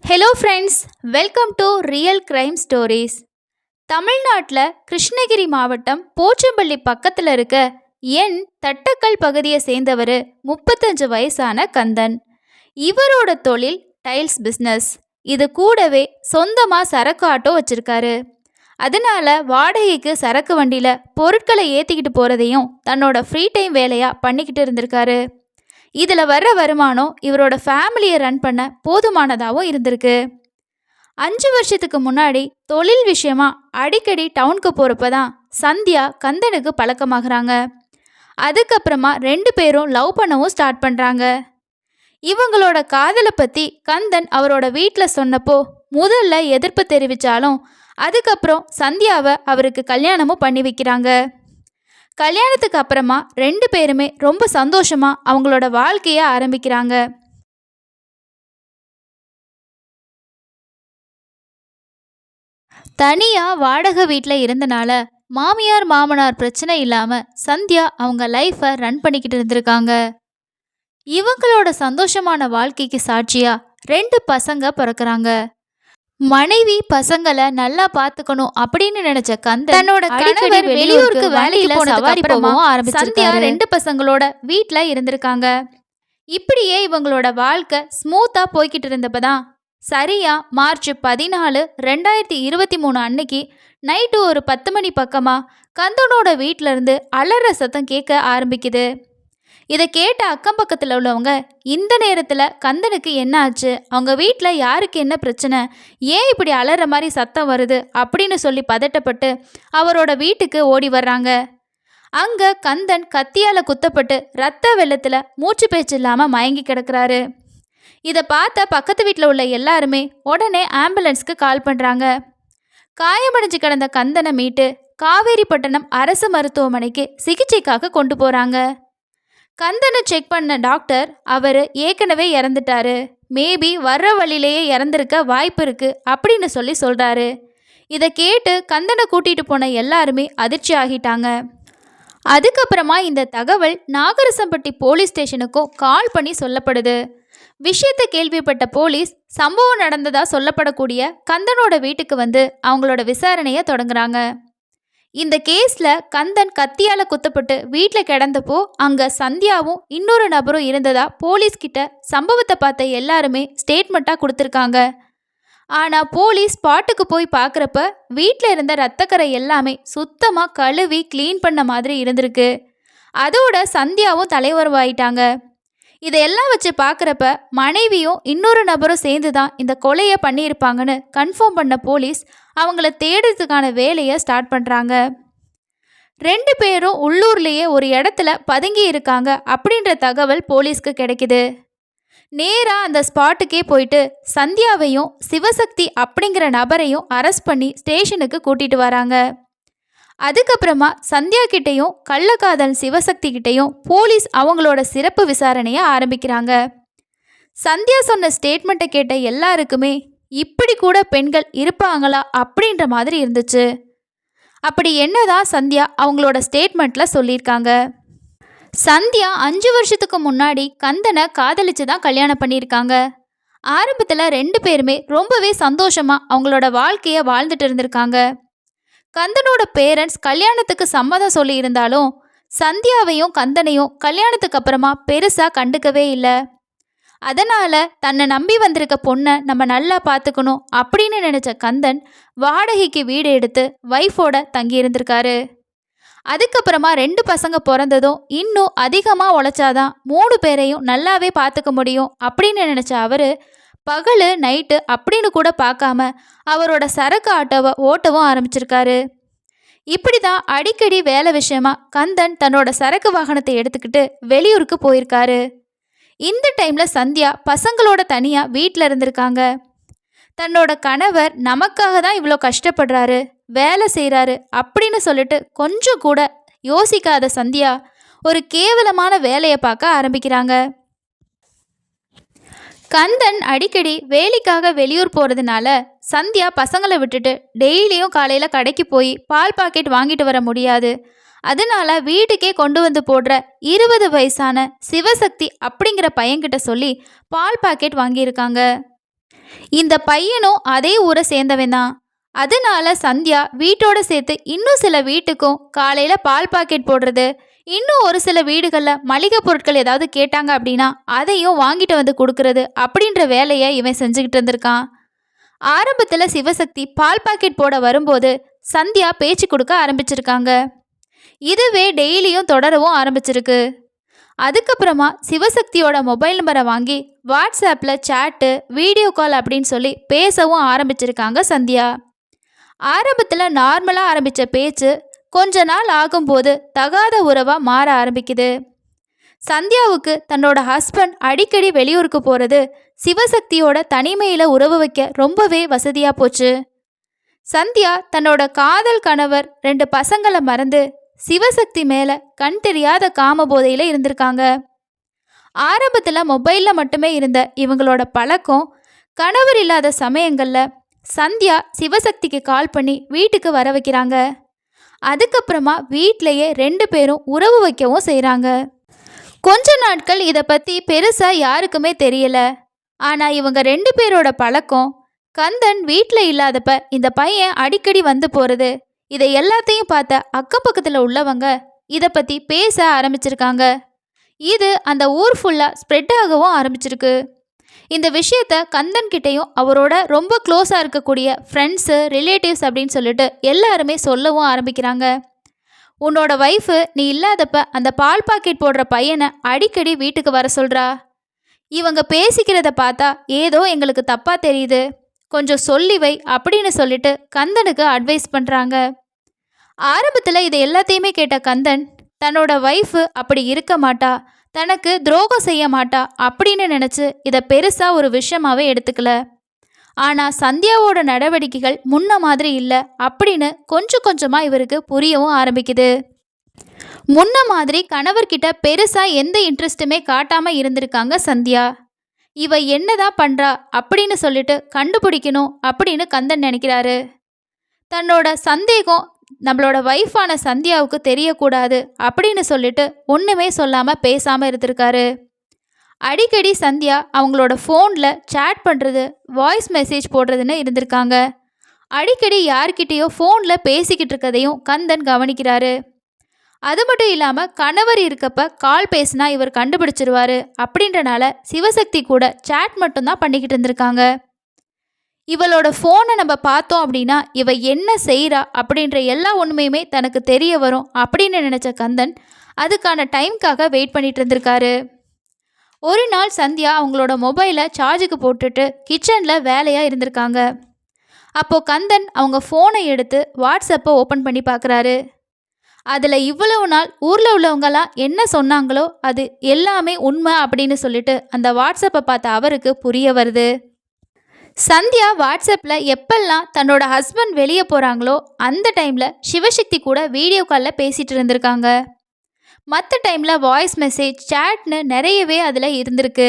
Hello friends, welcome to real crime stories. தமிழ்நாட்டில் கிருஷ்ணகிரி மாவட்டம் போச்சம்பள்ளி பக்கத்தில் இருக்க என் தட்டக்கல் பகுதியை சேர்ந்தவர் 35 வயசான கந்தன். இவரோட தொழில் டைல்ஸ் பிஸ்னஸ். இது கூடவே சொந்தமாக சரக்கு ஆட்டோ வச்சிருக்காரு. அதனால வாடகைக்கு சரக்கு வண்டியில் பொருட்களை ஏற்றிக்கிட்டு போகிறதையும் தன்னோட ஃப்ரீ டைம் வேலையாக பண்ணிக்கிட்டு இருந்திருக்காரு. இதில் வர்ற வருமானம் இவரோட ஃபேமிலியை ரன் பண்ண போதுமானதாகவும் இருந்திருக்கு. 5 வருஷத்துக்கு முன்னாடி தொழில் விஷயமா அடிக்கடி டவுனுக்கு போகிறப்ப தான் சந்தியா கந்தனுக்கு பழக்கமாகறாங்க. அதுக்கப்புறமா 2 பேரும் லவ் பண்ணவும் ஸ்டார்ட் பண்ணுறாங்க. இவங்களோட காதலை பற்றி கந்தன் அவரோட வீட்டில் சொன்னப்போ முதல்ல எதிர்ப்பு தெரிவித்தாலும் அதுக்கப்புறம் சந்தியாவை அவருக்கு கல்யாணமும் பண்ணி வைக்கிறாங்க. கல்யாணத்துக்கு அப்புறமா 2 பேருமே ரொம்ப சந்தோஷமா அவங்களோட வாழ்க்கையை ஆரம்பிக்கிறாங்க. தனியா வாடகை வீட்டில் இருந்தனால மாமியார் மாமனார் பிரச்சனை இல்லாம சந்தியா அவங்க லைஃப்பை ரன் பண்ணிக்கிட்டு இருந்திருக்காங்க. இவங்களோட சந்தோஷமான வாழ்க்கைக்கு சாட்சியா 2 பசங்க பிறக்கிறாங்க. மனைவி பசங்களை நல்லா பாத்துக்கணும் அப்படின்னு நினைச்ச கந்தன் தன்னோட கணவர் வெளியூருக்கு வேலைக்கு சவாரி போகவும் ஆரம்பிச்சிருக்காரு. 2 பசங்களோட வீட்டில் இருந்திருக்காங்க. இப்படியே இவங்களோட வாழ்க்கை ஸ்மூத்தா போய்கிட்டு இருந்தப்பதான் சரியா மார்ச் 14, 2023 அன்னைக்கு நைட்டு ஒரு 10 மணி பக்கமா கந்தனோட வீட்டில இருந்து அலற சத்தம் கேட்க ஆரம்பிக்குது. இதை கேட்ட அக்கம் பக்கத்தில் உள்ளவங்க இந்த நேரத்தில் கந்தனுக்கு என்ன ஆச்சு, அவங்க வீட்டில் யாருக்கு என்ன பிரச்சனை, ஏன் இப்படி அலற மாதிரி சத்தம் வருது அப்படின்னு சொல்லி பதட்டப்பட்டு அவரோட வீட்டுக்கு ஓடி வர்றாங்க. அங்கே கந்தன் கத்தியால் குத்தப்பட்டு ரத்த வெள்ளத்தில் மூச்சு பேச்சு இல்லாமல் மயங்கி கிடக்கிறாரு. இதை பார்த்த பக்கத்து வீட்டில் உள்ள எல்லாருமே உடனே ஆம்புலன்ஸ்க்கு கால் பண்ணுறாங்க. காயமடைஞ்சு கிடந்த கந்தனை மீட்டு காவேரிப்பட்டினம் அரசு மருத்துவமனைக்கு சிகிச்சைக்காக கொண்டு போகிறாங்க. கந்தனை செக் பண்ண டாக்டர் அவர் ஏற்கனவே இறந்துட்டாரு, மேபி வர்ற வழியிலேயே இறந்துருக்க வாய்ப்பு இருக்கு அப்படின்னு சொல்கிறாரு. இதை கேட்டு கந்தனை கூட்டிகிட்டு போன எல்லாருமே அதிர்ச்சி ஆகிட்டாங்க. அதுக்கப்புறமா இந்த தகவல் நாகரசம்பட்டி போலீஸ் ஸ்டேஷனுக்கும் கால் பண்ணி சொல்லப்படுது. விஷயத்தை கேள்விப்பட்ட போலீஸ் சம்பவம் நடந்ததா சொல்லப்படக்கூடிய கந்தனோட வீட்டுக்கு வந்து அவங்களோட விசாரணையை தொடங்குறாங்க. இந்த கேஸில் கந்தன் கத்தியால் குத்தப்பட்டு வீட்டில் கிடந்தப்போ அங்கே சந்தியாவும் இன்னொரு நபரும் இருந்ததா போலீஸ்கிட்ட சம்பவத்தை பார்த்த எல்லாருமே ஸ்டேட்மெண்ட்டாக கொடுத்துருக்காங்க. ஆனால் போலீஸ் ஸ்பாட்டுக்கு போய் பார்க்குறப்ப வீட்டில் இருந்த ரத்தக்கரை எல்லாமே சுத்தமாக கழுவி க்ளீன் பண்ண மாதிரி இருந்திருக்கு. அதோட சந்தியாவும் தலைவரவாயிட்டாங்க. இதையெல்லாம் வச்சு பார்க்குறப்ப மனைவியும் இன்னொரு நபரும் சேர்ந்து தான் இந்த கொலையை பண்ணியிருப்பாங்கன்னு கன்ஃபார்ம் பண்ண போலீஸ் அவங்கள தேடுறதுக்கான வேலையை ஸ்டார்ட் பண்ணுறாங்க. 2 பேரும் உள்ளூர்லேயே ஒரு இடத்துல பதுங்கி இருக்காங்க அப்படின்ற தகவல் போலீஸ்க்கு கிடைக்குது. நேராக அந்த ஸ்பாட்டுக்கே போயிட்டு சந்தியாவையும் சிவசக்தி அப்படிங்கிற நபரையும் அரெஸ்ட் பண்ணி ஸ்டேஷனுக்கு கூட்டிகிட்டு வராங்க. அதுக்கப்புறமா சந்தியா கிட்டையும் கள்ளக்காதல் சிவசக்தி கிட்டையும் போலீஸ் அவங்களோட சிறப்பு விசாரணையை ஆரம்பிக்கிறாங்க. சந்தியா சொன்ன ஸ்டேட்மெண்ட்டை கேட்ட எல்லாருக்குமே இப்படி கூட பெண்கள் இருப்பாங்களா அப்படின்ற மாதிரி இருந்துச்சு. அப்படி என்னதான் சந்தியா அவங்களோட ஸ்டேட்மெண்ட்டில் சொல்லியிருக்காங்க. சந்தியா 5 வருஷத்துக்கு முன்னாடி கந்தனை காதலிச்சு தான் கல்யாணம் பண்ணியிருக்காங்க. ஆரம்பத்தில் 2 பேருமே ரொம்பவே சந்தோஷமாக அவங்களோட வாழ்க்கையை வாழ்ந்துட்டு இருந்திருக்காங்க. கந்தனோட பேரண்ட்ஸ் கல்யாணத்துக்கு சம்மதம் சொல்லி இருந்தாலும் சந்தியாவையும் கந்தனையும் கல்யாணத்துக்கு அப்புறமா பெருசாக கண்டுக்கவே இல்லை. அதனால் தன்னை நம்பி வந்திருக்க பொண்ணை நம்ம நல்லா பார்த்துக்கணும் அப்படின்னு நினச்ச கந்தன் வாடகைக்கு வீடு எடுத்து வைஃபோட தங்கி இருந்திருக்காரு. அதுக்கப்புறமா 2 பசங்க பிறந்ததும் இன்னும் அதிகமாக உழைச்சாதான் 3 பேரையும் நல்லாவே பார்த்துக்க முடியும் அப்படின்னு நினச்ச அவர் பகல் நைட்டு அப்படின்னு கூட பார்க்காம அவரோட சரக்கு ஆட்டோவை ஓட்டவும் ஆரம்பிச்சிருக்காரு. இப்படி தான் அடிக்கடி வேலை விஷயமா கந்தன் தன்னோட சரக்கு வாகனத்தை எடுத்துக்கிட்டு வெளியூருக்கு போயிருக்காரு. இந்த டைமில் சந்தியா பசங்களோட தனியாக வீட்டில் இருந்திருக்காங்க. தன்னோட கணவர் நமக்காக தான் இவ்வளோ கஷ்டப்படுறாரு, வேலை செய்கிறாரு அப்படின்னு சொல்லிட்டு கொஞ்சம் கூட யோசிக்காத சந்தியா ஒரு கேவலமான வேலையை பார்க்க ஆரம்பிக்கிறாங்க. கந்தன் அடிக்கடி வேலைக்காக வெளியூர் போகிறதுனால சந்தியா பசங்களை விட்டுட்டு டெய்லியும் காலையில் கடைக்கு போய் பால் பாக்கெட் வாங்கிட்டு வர முடியாது. அதனால வீட்டுக்கே கொண்டு வந்து போடுற 20 வயசான சிவசக்தி அப்படிங்கிற பையன்கிட்ட சொல்லி பால் பாக்கெட் வாங்கியிருக்காங்க. இந்த பையனும் அதே ஊரை சேர்ந்தவன் தான். அதனால சந்தியா வீட்டோட சேர்த்து இன்னும் சில வீட்டுக்கும் காலையில பால் பாக்கெட் போடுறது, இன்னும் ஒரு சில வீடுகளில் மளிகை பொருட்கள் ஏதாவது கேட்டாங்க அப்படின்னா அதையும் வாங்கிட்டு வந்து கொடுக்கறது அப்படின்ற வேலையை இவன் செஞ்சுக்கிட்டு இருந்திருக்கான். ஆரம்பத்தில் சிவசக்தி பால் பாக்கெட் போட வரும்போது சந்தியா பேச்சு கொடுக்க ஆரம்பிச்சிருக்காங்க. இதுவே டெய்லியும் தொடரவும் ஆரம்பிச்சிருக்கு. அதுக்கப்புறமா சிவசக்தியோட மொபைல் நம்பரை வாங்கி வாட்ஸ்அப்பில் சேட்டு, வீடியோ கால் அப்படின்னு சொல்லி பேசவும் ஆரம்பிச்சிருக்காங்க சந்தியா. ஆரம்பத்தில் நார்மலாக ஆரம்பித்த பேச்சு கொஞ்ச நாள் ஆகும்போது தகாத உறவாக மாற ஆரம்பிக்குது. சந்தியாவுக்கு தன்னோட ஹஸ்பண்ட் அடிக்கடி வெளியூருக்கு போகிறது சிவசக்தியோட தனிமையில் உறவு வைக்க ரொம்பவே வசதியாக போச்சு. சந்தியா தன்னோட காதல் கணவர் 2 பசங்களை மறந்து சிவசக்தி மேலே கண் தெரியாத காம போதையில் இருந்திருக்காங்க. ஆரம்பத்தில் மொபைலில் மட்டுமே இருந்த இவங்களோட பழக்கம் கணவர் இல்லாத சமயங்களில் சந்தியா சிவசக்திக்கு கால் பண்ணி வீட்டுக்கு வர வைக்கிறாங்க. அதுக்கப்புறமா வீட்டிலையே 2 பேரும் உறவு வைக்கவும் செய்கிறாங்க. கொஞ்ச நாட்கள் இதை பற்றி பெருசாக யாருக்குமே தெரியல. ஆனால் இவங்க 2 பேரோட பழக்கம், கந்தன் வீட்டில் இல்லாதப்ப இந்த பையன் அடிக்கடி வந்து போகிறது, இதை எல்லாத்தையும் பார்த்த அக்கம் பக்கத்தில் உள்ளவங்க இதை பற்றி பேச ஆரம்பிச்சிருக்காங்க. இது அந்த ஊர் ஃபுல்லாக ஸ்ப்ரெட் ஆகவும் ஆரம்பிச்சிருக்கு. இந்த விஷயத்த கந்தன்கிட்டையும் அவரோட ரொம்ப க்ளோஸாக இருக்கக்கூடிய ஃப்ரெண்ட்ஸு, ரிலேட்டிவ்ஸ் அப்படின்னு சொல்லிட்டு எல்லாருமே சொல்லவும் ஆரம்பிக்கிறாங்க. உன்னோட ஒய்ஃபு நீ இல்லாதப்ப அந்த பால் பாக்கெட் போடுற பையனை அடிக்கடி வீட்டுக்கு வர சொல்கிறா. இவங்க பேசிக்கிறத பார்த்தா ஏதோ எங்களுக்கு தப்பாக தெரியுது, கொஞ்சம் சொல்லி வை அப்படின்னு சொல்லிட்டு கந்தனுக்கு அட்வைஸ் பண்ணுறாங்க. ஆரம்பத்தில் இதை எல்லாத்தையுமே கேட்ட கந்தன் தன்னோட ஒய்ஃபு அப்படி இருக்க மாட்டா, தனக்கு துரோகம் செய்ய மாட்டா அப்படின்னு நினச்சி இதை பெருசாக ஒரு விஷயமாகவே எடுத்துக்கல. ஆனால் சந்தியாவோட நடவடிக்கைகள் முன்ன மாதிரி இல்லை அப்படின்னு கொஞ்சம் கொஞ்சமாக இவருக்கு புரியவும் ஆரம்பிக்குது. முன்ன மாதிரி கணவர்கிட்ட பெருசாக எந்த இன்ட்ரெஸ்ட்டுமே காட்டாமல் இருந்திருக்காங்க சந்தியா. இவ என்னதான் பண்ணுறா அப்படின்னு சொல்லிட்டு கண்டுபிடிக்கணும் அப்படின்னு கந்தன் நினைக்கிறாரு. தன்னோட சந்தேகம் நம்மளோட ஒய்ஃபான சந்தியாவுக்கு தெரியக்கூடாது அப்படின்னு சொல்லிட்டு ஒன்றுமே சொல்லாமல் பேசாமல் இருந்திருக்காரு. அடிக்கடி சந்தியா அவங்களோட ஃபோனில் சேட் பண்ணுறது, வாய்ஸ் மெசேஜ் போடுறதுன்னு இருந்திருக்காங்க. அடிக்கடி யார்கிட்டேயோ ஃபோனில் பேசிக்கிட்டு இருக்கதையும் கந்தன் கவனிக்கிறாரு. அது மட்டும் இல்லாமல் கணவர் இருக்கப்ப கால் பேசினா இவர் கண்டுபிடிச்சிருவாரு அப்படின்றனால சிவசக்தி கூட சேட் மட்டும்தான் பண்ணிக்கிட்டு இருந்திருக்காங்க. இவளோட ஃபோனை நம்ம பார்த்தோம் அப்படின்னா இவ என்ன செய்கிறா அப்படின்ற எல்லா உண்மையுமே தனக்கு தெரிய வரும் அப்படின்னு நினச்ச கந்தன் அதுக்கான டைம்க்காக வெயிட் பண்ணிட்டு இருந்திருக்காரு. ஒரு நாள் சந்தியா அவங்களோட மொபைலை சார்ஜுக்கு போட்டுட்டு கிச்சனில் வேலையாக இருந்திருக்காங்க. அப்போது கந்தன் அவங்க ஃபோனை எடுத்து வாட்ஸ்அப்பை ஓப்பன் பண்ணி பார்க்குறாரு. அதில் இவ்வளவு நாள் ஊரில் உள்ளவங்களாம் என்ன சொன்னாங்களோ அது எல்லாமே உண்மை அப்படின்னு சொல்லிட்டு அந்த வாட்ஸ்அப்பை பார்த்த அவருக்கு புரிய வருது. சந்தியா வாட்ஸ்அப்பில் எப்பெல்லாம் தன்னோட ஹஸ்பண்ட் வெளியே போகிறாங்களோ அந்த டைமில் சிவசக்தி கூட வீடியோ காலில் பேசிகிட்டு இருந்திருக்காங்க. மற்ற டைமில் வாய்ஸ் மெசேஜ், சேட்னு நிறையவே அதில் இருந்திருக்கு.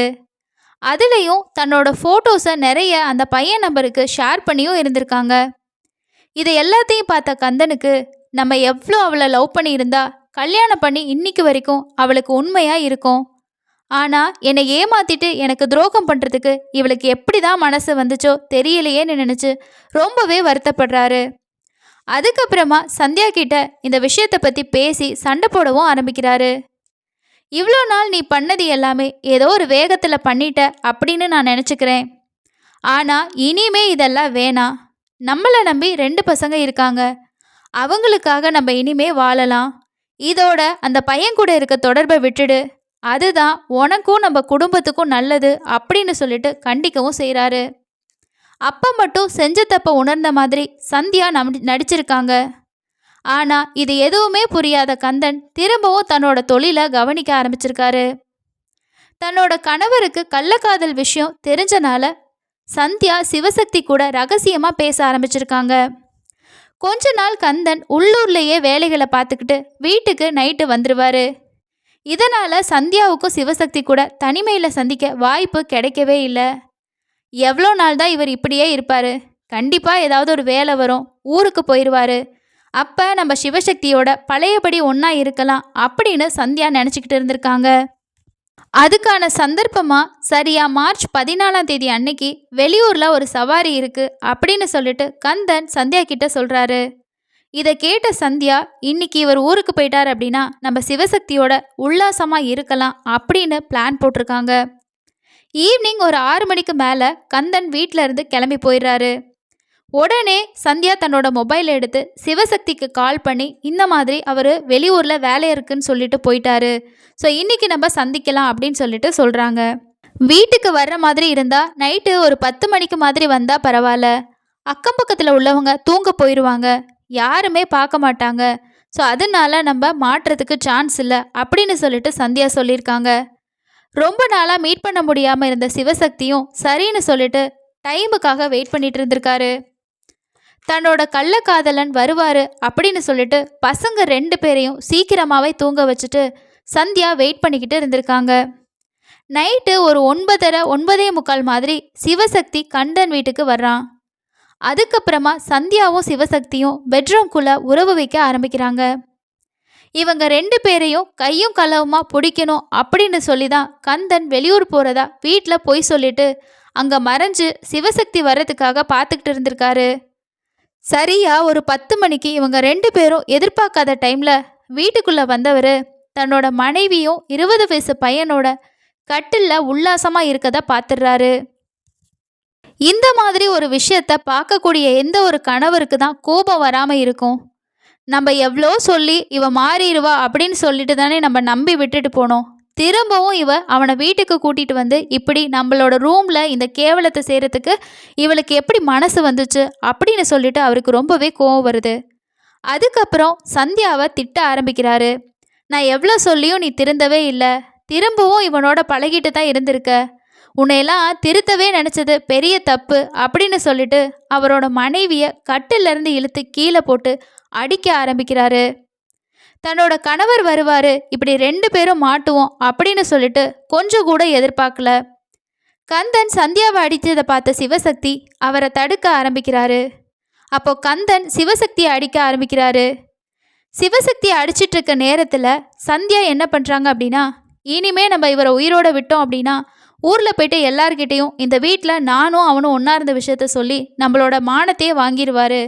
அதுலேயும் தன்னோட ஃபோட்டோஸை நிறைய அந்த பையன் நம்பருக்கு ஷேர் பண்ணியும் இருந்திருக்காங்க. இதை எல்லாத்தையும் பார்த்த கந்தனுக்கு நம்ம எவ்வளோ அவளை லவ் பண்ணியிருந்தா கல்யாணம் பண்ணி இன்னைக்கு வரைக்கும் அவளுக்கு உண்மையாக இருக்கும். ஆனால் என்னை ஏமாற்றிட்டு எனக்கு துரோகம் பண்ணுறதுக்கு இவளுக்கு எப்படி தான் மனசு வந்துச்சோ தெரியலையேன்னு நினச்சி ரொம்பவே வருத்தப்படுறாரு. அதுக்கப்புறமா சந்தியா கிட்ட இந்த விஷயத்தை பற்றி பேசி சண்டை போடவும் ஆரம்பிக்கிறாரு. இவ்வளோ நாள் நீ பண்ணது எல்லாமே ஏதோ ஒரு வேகத்தில் பண்ணிட்ட அப்படின்னு நான் நினச்சிக்கிறேன். ஆனால் இனிமே இதெல்லாம் வேணாம். நம்மளை நம்பி 2 பசங்க இருக்காங்க, அவங்களுக்காக நம்ம இனிமே வாழலாம். இதோட அந்த பையன் கூட இருக்க தொடர்பை விட்டுடு, அதுதான் உனக்கும் நம்ம குடும்பத்துக்கும் நல்லது அப்படின்னு சொல்லிட்டு கண்டிக்கவும் செய்கிறாரு. அப்போ மட்டும் செஞ்ச தப்பை உணர்ந்த மாதிரி சந்தியா நடிச்சிருக்காங்க. ஆனால் இது எதுவுமே புரியாத கந்தன் திரும்பவும் தன்னோட தொழிலை கவனிக்க ஆரம்பிச்சிருக்காரு. தன்னோட கணவருக்கு கள்ளக்காதல் விஷயம் தெரிஞ்சனால சந்தியா சிவசக்தி கூட ரகசியமாக பேச ஆரம்பிச்சிருக்காங்க. கொஞ்ச நாள் கந்தன் உள்ளூர்லேயே வேலைகளை பார்த்துக்கிட்டு வீட்டுக்கு நைட்டு வந்துடுவார். இதனால் சந்தியாவுக்கும் சிவசக்தி கூட தனிமையில் சந்திக்க வாய்ப்பு கிடைக்கவே இல்லை. எவ்வளோ நாள் தான் இவர் இப்படியே இருப்பார்? கண்டிப்பாக ஏதாவது ஒரு வேலை வரும், ஊருக்கு போயிடுவார். அப்போ நம்ம சிவசக்தியோட பழையபடி ஒன்றா இருக்கலாம் அப்படின்னு சந்தியா நினச்சிக்கிட்டு இருந்திருக்காங்க. அதுக்கான சந்தர்ப்பமா சரியா மார்ச் 14ஆம் தேதி அன்னைக்கு வெளியூர்ல ஒரு சவாரி இருக்கு அப்படின்னு சொல்லிட்டு கந்தன் சந்தியா கிட்ட சொல்றாரு. இதை கேட்ட சந்தியா, இன்னைக்கு இவர் ஊருக்கு போயிட்டார் அப்படின்னா நம்ம சிவசக்தியோட உல்லாசமா இருக்கலாம் அப்படின்னு பிளான் போட்டிருக்காங்க. ஈவினிங் ஒரு 6 மணிக்கு மேல கந்தன் வீட்ல இருந்து கிளம்பி போயிடுறாரு. உடனே சந்தியா தன்னோட மொபைல் எடுத்து சிவசக்திக்கு கால் பண்ணி இந்த மாதிரி அவர் வெளியூர்ல வேலை இருக்குன்னு சொல்லிட்டு போயிட்டாரு, ஸோ இன்னைக்கு நம்ம சந்திக்கலாம் அப்படின்னு சொல்லிட்டு சொல்றாங்க. வீட்டுக்கு வர்ற மாதிரி இருந்தா நைட்டு ஒரு 10 மணிக்கு மாதிரி வந்தா பரவாயில்ல, அக்கம் பக்கத்தில் உள்ளவங்க தூங்க போயிடுவாங்க, யாருமே பார்க்க மாட்டாங்க, ஸோ அதனால நம்ம மாற்றுறதுக்கு சான்ஸ் இல்லை அப்படின்னு சொல்லிட்டு சந்தியா சொல்லியிருக்காங்க. ரொம்ப நாளாக மீட் பண்ண முடியாமல் இருந்த சிவசக்தியும் சரின்னு சொல்லிட்டு டைமுக்காக வெயிட் பண்ணிட்டு இருந்திருக்காரு. தன்னோட கள்ளக்காதலன் வருவாரு அப்படின்னு சொல்லிட்டு பசங்க 2 பேரையும் சீக்கிரமாகவே தூங்க வச்சுட்டு சந்தியா வெயிட் பண்ணிக்கிட்டு இருந்திருக்காங்க. நைட்டு ஒரு 9:30 9:45 மாதிரி சிவசக்தி கந்தன் வீட்டுக்கு வர்றான். அதுக்கப்புறமா சந்தியாவும் சிவசக்தியும் பெட்ரூம்குள்ளே உறவு வைக்க ஆரம்பிக்கிறாங்க. இவங்க 2 பேரையும் கையும் களவுமா பிடிக்கணும் அப்படின்னு சொல்லி தான் கந்தன் வெளியூர் போகிறதா வீட்டில் போய் சொல்லிட்டு அங்கே மறைஞ்சு சிவசக்தி வர்றதுக்காக பார்த்துக்கிட்டு இருந்திருக்காரு. சரியா ஒரு 10 மணிக்கு இவங்க 2 பேரும் எதிர்பார்க்காத டைமில் வீட்டுக்குள்ளே வந்தவர் தன்னோட மனைவியும் 20 வயசு பையனோட கட்டிலில் உல்லாசமாக இருக்கதை பார்த்துடுறாரு. இந்த மாதிரி ஒரு விஷயத்த பார்க்கக்கூடிய எந்த ஒரு கணவருக்கு தான் கோபம் வராமல் இருக்கும்? நம்ம எவ்வளோ சொல்லி இவ மாறிடுவா அப்படின்னு சொல்லிட்டு தானே நம்ம நம்பி விட்டுட்டு போனோம். திரும்பவும் இவ அவனை வீட்டுக்கு கூட்டிகிட்டு வந்து இப்படி நம்மளோட ரூமில் இந்த கேவலத்தை செய்கிறதுக்கு இவளுக்கு எப்படி மனசு வந்துச்சு அப்படின்னு சொல்லிட்டு அவருக்கு ரொம்பவே கோவம் வருது. அதுக்கப்புறம் சந்தியாவை திட்ட ஆரம்பிக்கிறாரு. நான் எவ்வளோ சொல்லியும் நீ திருந்தவே இல்லை, திரும்பவும் இவனோட பழகிட்டு தான் இருந்திருக்க, உன்னையெல்லாம் திருத்தவே நினச்சது பெரிய தப்பு அப்படின்னு சொல்லிட்டு அவரோட மனைவியை கட்டிலிருந்து இழுத்து கீழே போட்டு அடிக்க ஆரம்பிக்கிறாரு. தன்னோட கணவர் வருவார், இப்படி 2 பேரும் மாட்டுவோம் அப்படின்னு சொல்லிட்டு கொஞ்சம் கூட எதிர்பார்க்கல. கந்தன் சந்தியாவை அடித்ததை பார்த்த சிவசக்தி அவரை தடுக்க ஆரம்பிக்கிறாரு. அப்போ கந்தன் சிவசக்தியை அடிக்க ஆரம்பிக்கிறாரு. சிவசக்தியை அடிச்சிட்டு இருக்க நேரத்தில் சந்தியா என்ன பண்ணுறாங்க அப்படின்னா, இனிமே நம்ம இவரை உயிரோட விட்டோம் அப்படின்னா ஊரில் போயிட்டு எல்லார்கிட்டையும் இந்த வீட்டில் நானும் அவனும் ஒன்றா இருந்த விஷயத்த சொல்லி நம்மளோட மானத்தையே வாங்கிடுவார்,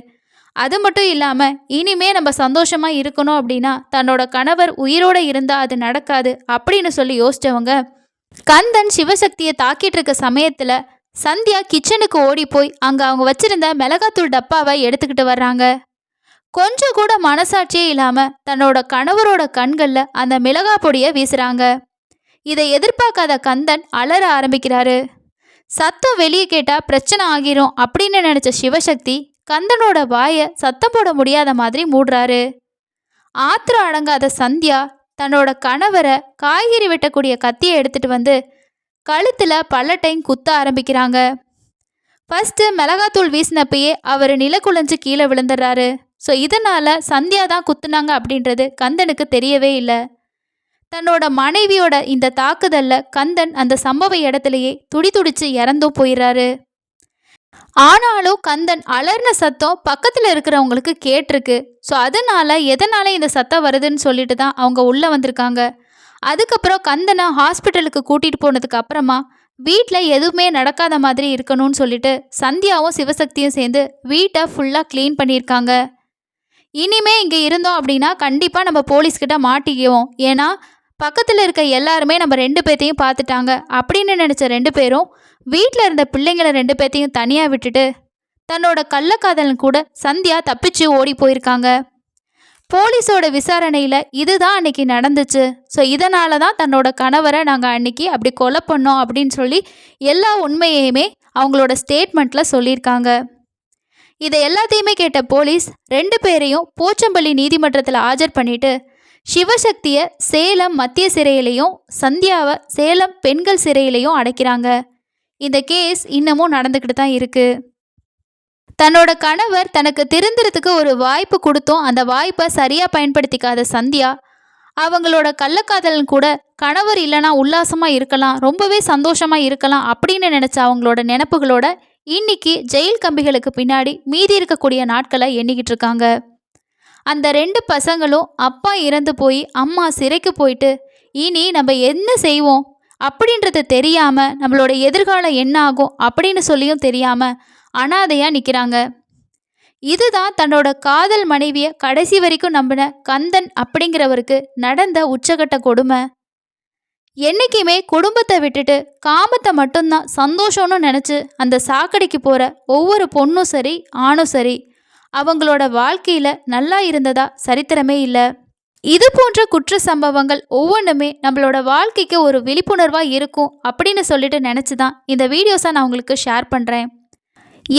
அது மட்டும் இல்லாமல் இனிமே நம்ம சந்தோஷமாக இருக்கணும் அப்படின்னா தன்னோட கணவர் உயிரோடு இருந்தால் அது நடக்காது அப்படின்னு சொல்லி யோசித்தவங்க கந்தன் சிவசக்தியை தாக்கிட்டு இருக்க சமயத்தில் சந்தியா கிச்சனுக்கு ஓடி போய் அங்கே அவங்க வச்சிருந்த மிளகாத்தூள் டப்பாவை எடுத்துக்கிட்டு வர்றாங்க. கொஞ்சம் கூட மனசாட்சியே இல்லாமல் தன்னோட கணவரோட கண்களில் அந்த மிளகா பொடியை வீசுகிறாங்க. இதை எதிர்பார்க்காத கந்தன் அலற ஆரம்பிக்கிறாரு. சத்தம் வெளியே கேட்டால் பிரச்சனை ஆகிரும் அப்படின்னு நினச்ச சிவசக்தி கந்தனோட வாயை சத்தம் போட முடியாத மாதிரி மூடுறாரு. ஆத்திரம் அடங்காத சந்தியா தன்னோட கணவரை காய்கறி வெட்டக்கூடிய கத்தியை எடுத்துகிட்டு வந்து கழுத்தில் பல டைம் குத்த ஆரம்பிக்கிறாங்க. ஃபஸ்ட்டு மிளகாத்தூள் வீசினப்பயே அவர் நிலக்குலைஞ்சு கீழே விழுந்துடுறாரு. ஸோ இதனால் சந்தியா தான் குத்துனாங்க அப்படின்றது கந்தனுக்கு தெரியவே இல்லை. தன்னோட மனைவியோட இந்த தாக்குதலில் கந்தன் அந்த சம்பவ இடத்துலையே துடிச்சு இறந்தும் போயிடுறாரு. ஆனாலும் கந்தன் அலர்ன சத்தம் பக்கத்தில் இருக்கிறவங்களுக்கு கேட்டிருக்கு. ஸோ எதனால் இந்த சத்தம் வருதுன்னு சொல்லிட்டு தான் அவங்க உள்ளே வந்திருக்காங்க. அதுக்கப்புறம் கந்தனை ஹாஸ்பிட்டலுக்கு கூட்டிகிட்டு போனதுக்கு அப்புறமா வீட்டில் எதுவுமே நடக்காத மாதிரி இருக்கணும்னு சொல்லிட்டு சந்தியாவும் சிவசக்தியும் சேர்ந்து வீட்டை ஃபுல்லாக க்ளீன் பண்ணியிருக்காங்க. இனிமே இங்கே இருந்தோம் அப்படின்னா கண்டிப்பாக நம்ம போலீஸ்கிட்ட மாட்டிக்குவோம், ஏன்னா பக்கத்தில் இருக்க எல்லாருமே நம்ம 2 பேர்த்தையும் பார்த்துட்டாங்க அப்படின்னு நினச்ச 2 பேரும் வீட்டில் இருந்த பிள்ளைங்களை 2 பேர்த்தையும் தனியாக விட்டுட்டு தன்னோட கள்ளக்காதலன் கூட சந்தியா தப்பிச்சு ஓடி போயிருக்காங்க. போலீஸோட விசாரணையில் இதுதான் அன்னைக்கு நடந்துச்சு. ஸோ இதனால தான் தன்னோட கணவரை நாங்கள் அன்னைக்கு அப்படி கொலை பண்ணோம் அப்படின்னு சொல்லி எல்லா உண்மையுமே அவங்களோட ஸ்டேட்மெண்ட்டில் சொல்லியிருக்காங்க. இதை எல்லாத்தையுமே கேட்ட போலீஸ் 2 பேரையும் போச்சம்பள்ளி நீதிமன்றத்தில் ஆஜர் பண்ணிட்டு சிவசக்தியை சேலம் மத்திய சிறையிலையும் சந்தியாவை சேலம் பெண்கள் சிறையிலையும் அடைக்கிறாங்க. இந்த கேஸ் இன்னமும் நடந்துக்கிட்டு தான் இருக்குது. தன்னோட கணவர் தனக்கு திருந்துறதுக்கு ஒரு வாய்ப்பு கொடுத்தோம், அந்த வாய்ப்பை சரியாக பயன்படுத்திக்காத சந்தியா அவங்களோட கள்ளக்காதலன் கூட கணவர் இல்லைனா உல்லாசமாக இருக்கலாம், ரொம்பவே சந்தோஷமாக இருக்கலாம் அப்படின்னு நினச்ச அவங்களோட நினப்புகளோட இன்னைக்கு ஜெயில் கம்பிகளுக்கு பின்னாடி மீதி இருக்கக்கூடிய நாட்களை எண்ணிக்கிட்டு இருக்காங்க. அந்த 2 பசங்களும் அப்பா இறந்து போய் அம்மா சிறைக்கு போயிட்டு இனி நம்ம என்ன செய்வோம், அப்படின்றது தெரியாம நம்மளோட எதிர்காலம் என்ன ஆகும் அப்படின்னு சொல்லியும் தெரியாம அனாதையா நிக்கிறாங்க. இதுதான் தன்னோட காதல் மனைவிய கடைசி வரைக்கும் நம்பின கந்தன் அப்படிங்கிறவருக்கு நடந்த உச்சகட்ட கொடுமை. என்னைக்குமே குடும்பத்தை விட்டுட்டு காமத்தை மட்டும்தான் சந்தோஷம்னு நினச்சி அந்த சாக்கடைக்கு போகிற ஒவ்வொரு பொண்ணும் சரி ஆணும் சரி அவங்களோட வாழ்க்கையில் நல்லா இருந்ததா சரித்திரமே இல்லை. இது போன்ற குற்ற சம்பவங்கள் ஒவ்வொன்றுமே நம்மளோட வாழ்க்கைக்கு ஒரு விழிப்புணர்வாக இருக்கும் அப்படின்னு சொல்லிட்டு நினச்சி தான் இந்த வீடியோஸை நான் உங்களுக்கு ஷேர் பண்ணுறேன்.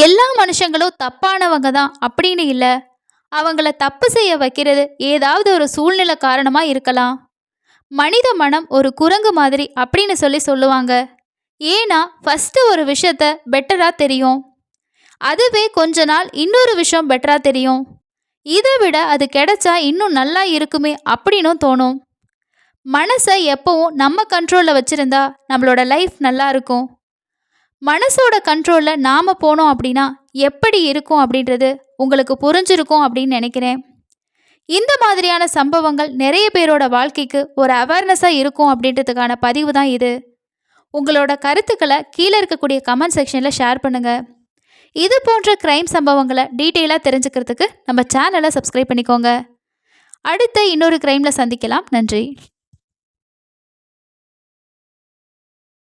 எல்லா மனுஷங்களும் தப்பானவங்க தான் அப்படின்னு இல்லை. அவங்கள தப்பு செய்ய வைக்கிறது ஏதாவது ஒரு சூழ்நிலை காரணமாக இருக்கலாம். மனித மனம் ஒரு குரங்கு மாதிரி அப்படின்னு சொல்லுவாங்க. ஏன்னா ஃபஸ்ட்டு ஒரு விஷயத்த பெட்டராக தெரியும், அதுவே கொஞ்ச நாள் இன்னொரு விஷயம் பெட்டராக தெரியும், இதை விட அது கிடைச்சா இன்னும் நல்லா இருக்குமே அப்படின்னும் தோணும். மனசை எப்பவும் நம்ம கண்ட்ரோலில் வச்சுருந்தா நம்மளோட லைஃப் நல்லா இருக்கும். மனசோட கண்ட்ரோலில் நாம் போனோம் அப்படின்னா எப்படி இருக்கும் அப்படின்றது உங்களுக்கு புரிஞ்சிருக்கும் அப்படின்னு நினைக்கிறேன். இந்த மாதிரியான சம்பவங்கள் நிறைய பேரோட வாழ்க்கைக்கு ஒரு அவேர்னஸாக இருக்கும் அப்படின்றதுக்கான பதிவு தான் இது. உங்களோட கருத்துக்களை கீழே இருக்கக்கூடிய கமெண்ட் செக்ஷனில் ஷேர் பண்ணுங்கள். இது போன்ற க்ரைம் சம்பவங்களை டீட்டெயிலாக தெரிஞ்சுக்கிறதுக்கு நம்ம சேனலை சப்ஸ்கிரைப் பண்ணிக்கோங்க. அடுத்த இன்னொரு க்ரைமில் சந்திக்கலாம். நன்றி.